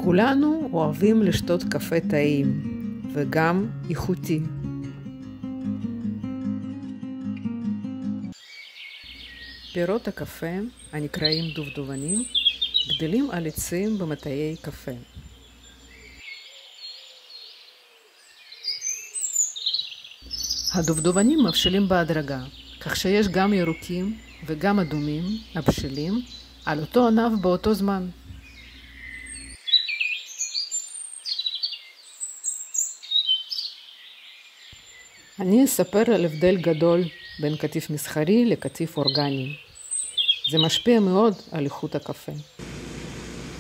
כולנו אוהבים לשתות קפה טעים וגם איכותי. פירות הקפה, הנקראים דובדבנים, גדלים על עצים במטעי קפה. הדובדבנים מבשילים בהדרגה, כך שיש גם ירוקים וגם אדומים הבשלים על אותו ענף באותו זמן. אני אספר על הבדל גדול בין קטיף מסחרי לקטיף אורגני. זה משפיע מאוד על איכות הקפה.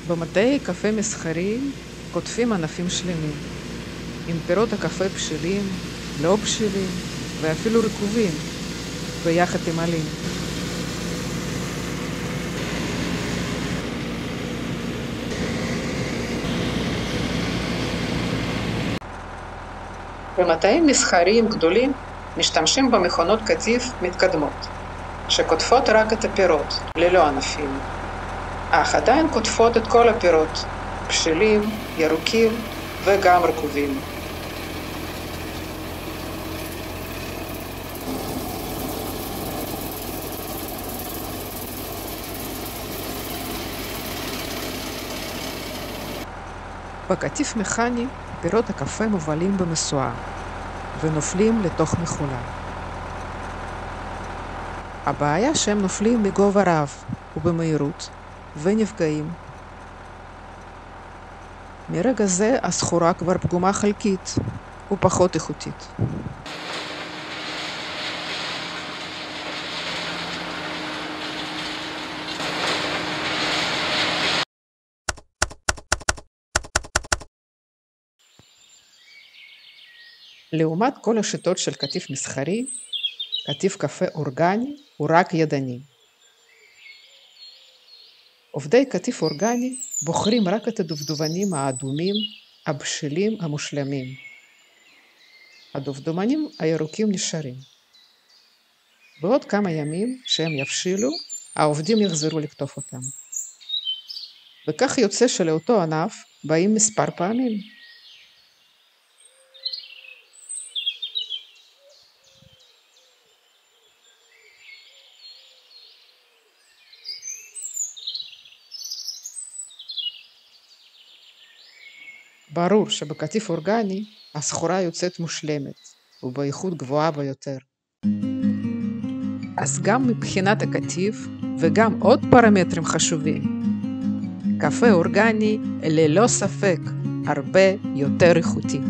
במטעי קפה מסחרי קוטפים ענפים שלמים, עם פירות הקפה בשלים, לא בשלים ואפילו רקובים, ביחד עם עלים. במטעים מסחריים גדולים משתמשים במכונות קטיף מתקדמות, שקוטפות רק את הפירות, ללא ענפים, אך עדיין קוטפות את כל הפירות, בשלים, ירוקים וגם רקובים. בקטיף מכני פירות הקפה מובלים במסועה ונופלים לתוך מכולה. הבעיה שהם נופלים בגובה רב ובמהירות ונפגעים. מרגע זה הסחורה כבר פגומה חלקית ופחות איכותית. לעומת כל השיטות של קטיף מסחרי, קטיף קפה אורגני הוא רק ידני. עובדי קטיף אורגני בוחרים רק את הדובדבנים האדומים, הבשלים, המושלמים. הדובדבנים הירוקים נשארים. בעוד כמה ימים שהם יבשילו, העובדים יחזרו לקטוף אותם. וכך יוצא שלאותו ענף באים מספר פעמים. ברור שבקטיף אורגני הסחורה יוצאת מושלמת ובאיכות גבוהה ביותר. אז גם מבחינת הקטיף וגם עוד פרמטרים חשובים. קפה אורגני ללא ספק הרבה יותר איכותי.